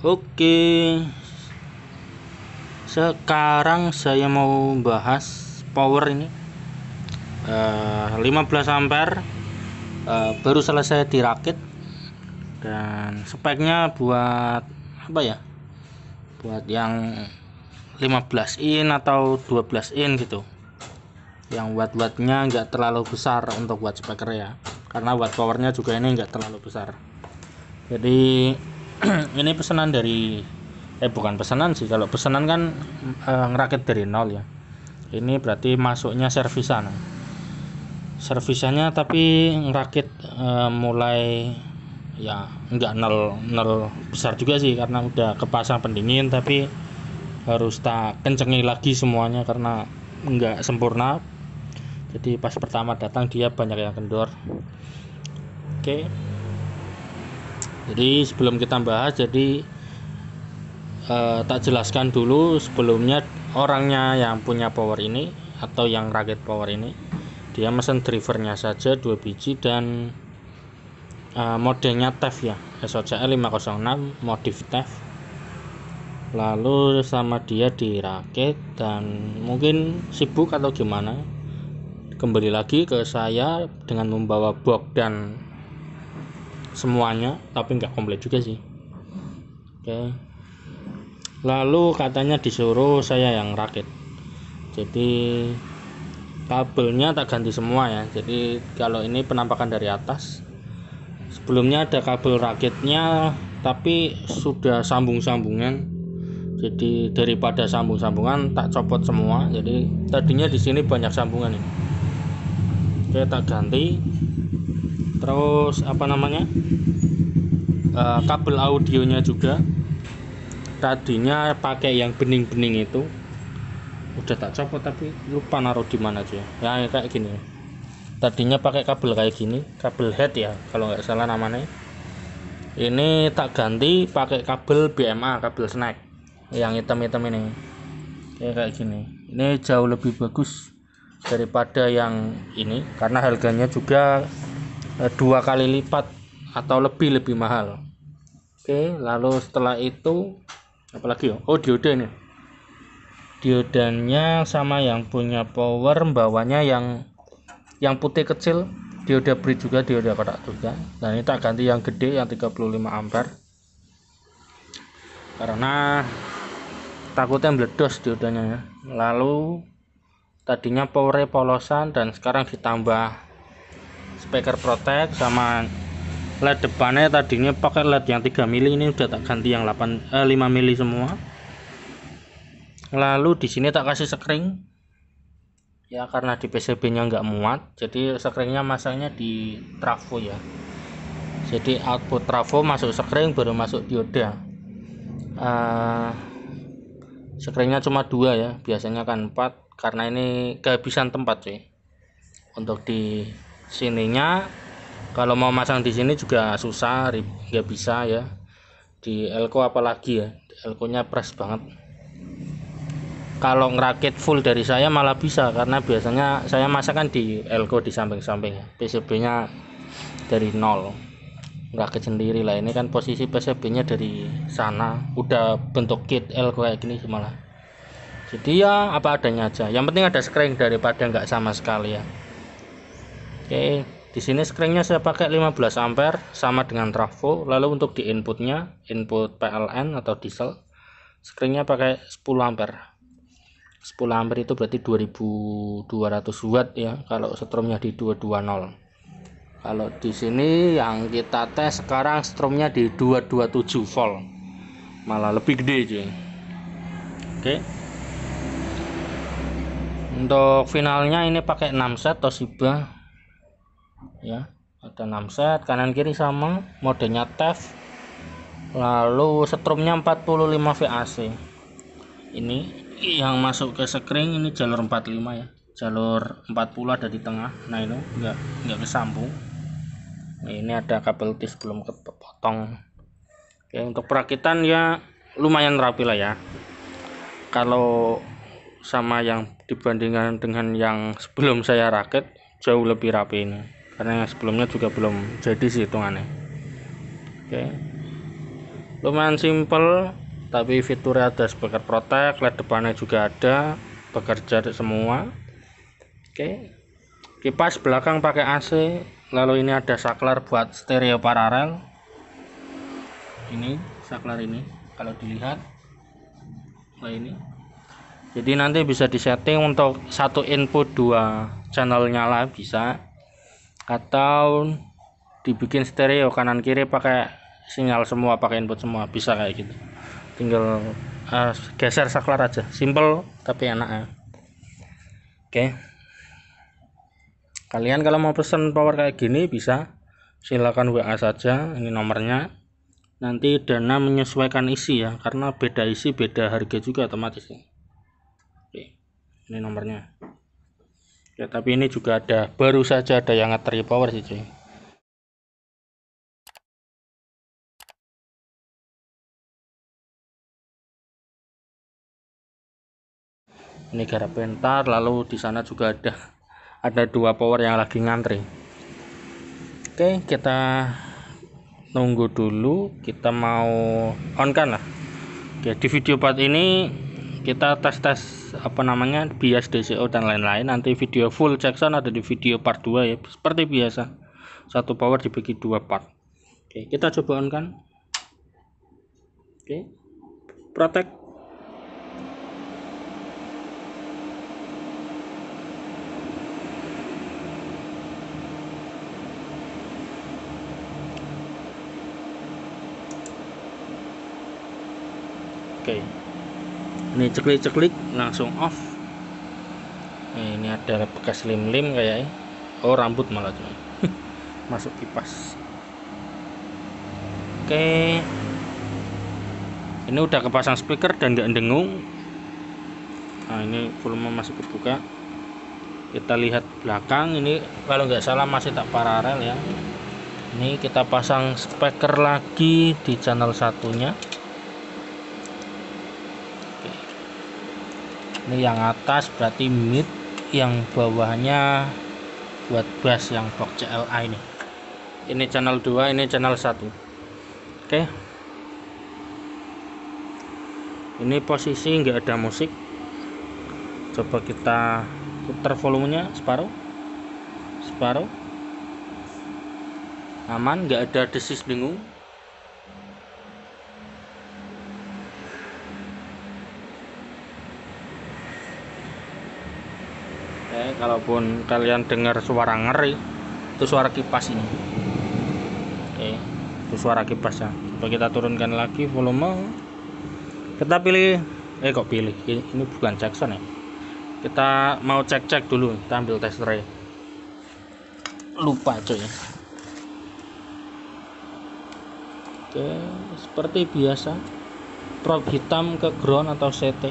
Oke, sekarang saya mau bahas power ini 15 ampere, baru selesai dirakit, dan speknya buat apa ya, buat yang 15 in atau 12 in gitu, yang watt-wattnya nggak terlalu besar untuk watt speaker ya, karena watt powernya juga ini nggak terlalu besar. Jadi ini pesanan dari bukan pesanan sih, kalau pesanan kan ngerakit dari nol ya. Ini berarti masuknya servisannya tapi ngerakit mulai ya enggak nol besar juga sih, karena udah kepasang pendingin, tapi harus tak kencengi lagi semuanya karena enggak sempurna. Jadi pas pertama datang dia banyak yang kendor. Oke, jadi sebelum kita bahas, jadi tak jelaskan dulu sebelumnya, orangnya yang punya power ini atau yang rakit power ini, dia mesen drivernya saja 2 biji dan modenya TEF ya, SOCL 506 modif TEF. Lalu sama dia dirakit dan mungkin sibuk atau gimana, kembali lagi ke saya dengan membawa box dan semuanya, tapi nggak komplit juga sih. Oke, lalu katanya disuruh saya yang rakit, jadi kabelnya tak ganti semua ya. Jadi kalau ini penampakan dari atas, sebelumnya ada kabel rakitnya tapi sudah sambung-sambungan, jadi daripada sambung-sambungan tak copot semua. Jadi tadinya di sini banyak sambungan ini, oke tak ganti. Terus kabel audionya juga tadinya pakai yang bening-bening itu, udah tak copot tapi lupa naruh di mana aja ya, kayak gini. Tadinya pakai kabel kayak gini, kabel head ya kalau nggak salah namanya. Ini tak ganti pakai kabel BMA, kabel snack yang hitam-hitam ini, kayak gini. Ini jauh lebih bagus daripada yang ini karena harganya juga 2 kali lipat atau lebih mahal. Oke, lalu setelah itu apalagi ya? Oh, dioda ini. Diodanya sama yang punya power bawahnya yang putih kecil, dioda bridge juga, dioda kotak juga. Dan ini tak ganti yang gede yang 35 ampere karena takutnya meledos diodanya ya. Lalu tadinya powernya polosan dan sekarang ditambah speaker protect sama LED depannya. Tadinya pakai LED yang 3 mili, ini udah tak ganti yang 5 mili semua. Lalu di sini tak kasih sekring ya, karena di PCB-nya nggak muat, jadi sekringnya masangnya di trafo ya. Jadi output trafo masuk sekring, baru masuk dioda. Sekringnya cuma 2 ya, biasanya kan 4 karena ini kehabisan tempat sih. Untuk di sininya kalau mau masang di sini juga susah, nggak bisa ya. Di elko apalagi ya, elko nya press banget. Kalau ngerakit full dari saya malah bisa, karena biasanya saya masakkan di elko di samping-samping, PCB nya dari nol, ngerakit sendiri lah. Ini kan posisi PCB nya dari sana, udah bentuk kit elko kayak gini malah. Jadi ya apa adanya aja, yang penting ada screen daripada nggak sama sekali ya. Oke, di sini screennya saya pakai 15 ampere sama dengan trafo. Lalu untuk di inputnya, input PLN atau diesel, screennya pakai 10 ampere. 10 ampere itu berarti 2200 watt ya kalau stromnya di 220. Kalau di sini yang kita tes sekarang stromnya di 227 volt, malah lebih gede cuy. Oke, untuk finalnya ini pakai 6 set Toshiba ya, ada 6 set kanan kiri sama, modenya TEF. Lalu stromnya 45 VAC. Ini yang masuk ke screen ini jalur 45 ya, jalur 40 ada di tengah. Nah ini enggak kesambung. Nah, ini ada kabel tis belum kepotong. Oke, untuk perakitan ya lumayan rapi lah ya, kalau sama yang dibandingkan dengan yang sebelum saya rakit jauh lebih rapi ini, karena yang sebelumnya juga belum jadi sih hitungannya. Oke, lumayan simple tapi fiturnya ada speaker protect, LED depannya juga ada, bekerja semua. Oke, kipas belakang pakai AC, lalu ini ada saklar buat stereo paralel. Ini saklar ini kalau dilihat, nah ini, jadi nanti bisa disetting untuk satu input 2 channel nyala bisa, atau dibikin stereo kanan kiri pakai sinyal semua, pakai input semua bisa kayak gitu. Tinggal geser saklar aja, simple tapi enak ya. Oke, kalian kalau mau pesen power kayak gini bisa silakan WA saja, ini nomornya. Nanti Dana menyesuaikan isi ya, karena beda isi beda harga juga otomatis ya. Oke, ini nomornya ya, tapi ini juga ada, baru saja ada yang nge-3 power sih cuy. Ini garap pentar, lalu di sana juga ada 2 power yang lagi ngantri. Oke, kita nunggu dulu, kita mau on kan lah. Oke, di video part ini kita tes apa namanya bias DCO dan lain-lain. Nanti video full Jackson ada di video part 2 ya, seperti biasa, satu power dibagi 2 part. Oke, kita coba on kan. Oke, protect. Oke, ini ceklik langsung off. Ini ada bekas lem kayaknya, oh rambut malah cuma masuk kipas. Oke, ini udah kepasang speaker dan nggak dengung. Nah, ini volume masih kebuka. Kita lihat belakang, ini kalau nggak salah masih tak paralel ya. Ini kita pasang speaker lagi di channel satunya. Ini yang atas berarti mid, yang bawahnya buat bass yang box CLA ini. Ini channel 2, ini channel 1. Oke, ini posisi nggak ada musik. Coba kita putar volumenya separuh, aman, nggak ada desis dengung. Kalaupun kalian dengar suara ngeri, itu suara kipas ini. Oke, itu suara kipasnya. Coba kita turunkan lagi volume. Kita pilih, kok pilih? Ini bukan Jackson ya. Kita mau cek dulu, kita ambil testernya. Lupa coy. Oke, seperti biasa, probe hitam ke ground atau CT.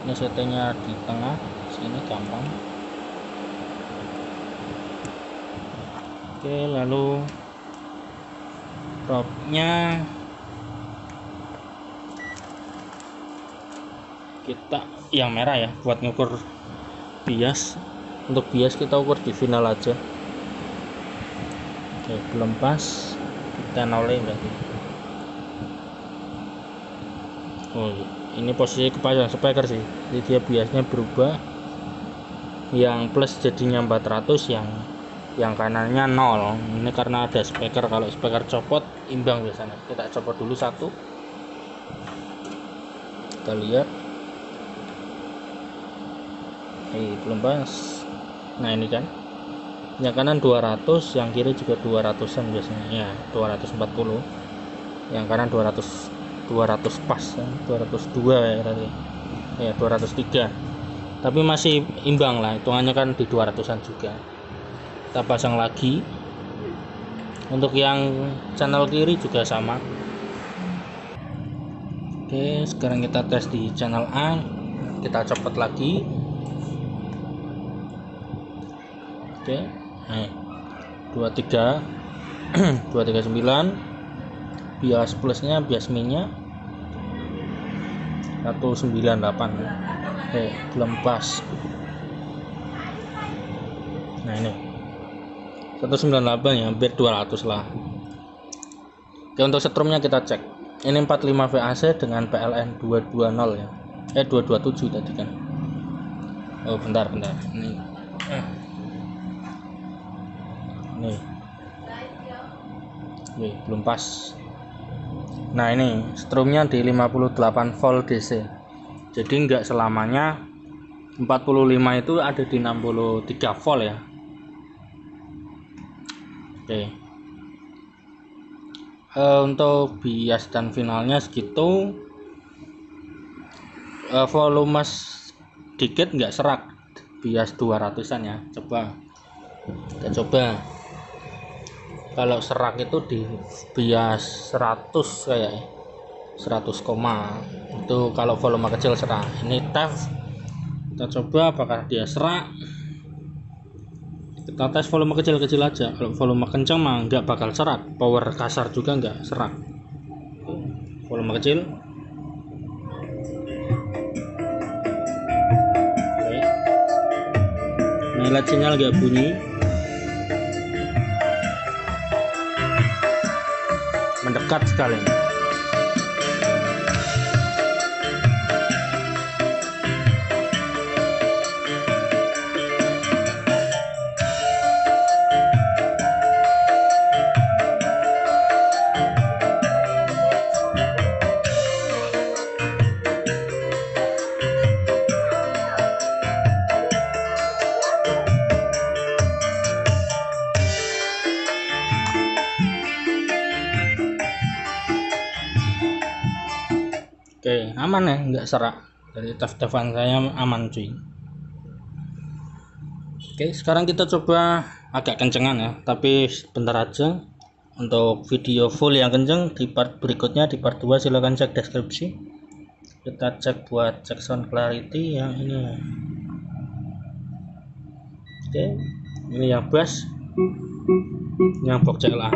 Ini CT-nya di tengah, sini gampang. Oke, lalu probe-nya kita yang merah ya, buat ngukur bias. Untuk bias kita ukur di final aja. Oke, belum pas, kita nolnya berarti. Oh, ini posisi kepasang speaker sih, jadi dia biasnya berubah. Yang plus jadinya 400, yang kanannya 0. Ini karena ada speaker, kalau speaker copot imbang biasanya. Kita copot dulu satu, kita lihat. Belum pas. Nah ini kan, yang kanan 200, yang kiri juga 200-an biasanya ya, 240. Yang kanan 200 pas ya, 202 ya tadi ya, 203, tapi masih imbang lah, hitungannya kan di 200-an juga. Kita pasang lagi. Untuk yang channel kiri juga sama. Oke, sekarang kita tes di channel A. Kita copot lagi. Oke, 23 239. Bias plusnya, bias minnya 198. Belum pas. Nah ini 198 ya, hampir 200 lah. Oke, untuk setrumnya kita cek. Ini 45 VAC dengan PLN 220 ya. 227 tadi kan. Oh, bentar. Ini. Nih. Wih, belum pas. Nah, ini strumnya di 58 volt DC. Jadi enggak selamanya 45 itu ada di 63 volt ya. Oke. Untuk bias dan finalnya segitu. Volume sedikit enggak serak, bias 200-an ya. Kita coba. Kalau serak itu di bias 100 kayak 100, itu kalau volume kecil serak. Ini tes, kita coba apakah dia serak. Kita tes volume kecil-kecil aja. Kalau volume kencang mah nggak bakal serak, power kasar juga nggak serak. Volume kecil. Oke. Nah, LED sinyal nggak bunyi, mendekat sekali. Oke, aman ya, nggak serak. Dari tes-tesan saya aman cuy. Oke, sekarang kita coba agak kencengan ya, tapi bentar aja. Untuk video full yang kenceng di part berikutnya, di part 2 silahkan cek deskripsi. Kita cek buat cek sound clarity yang ini. Oke, ini yang bass, yang box CLA.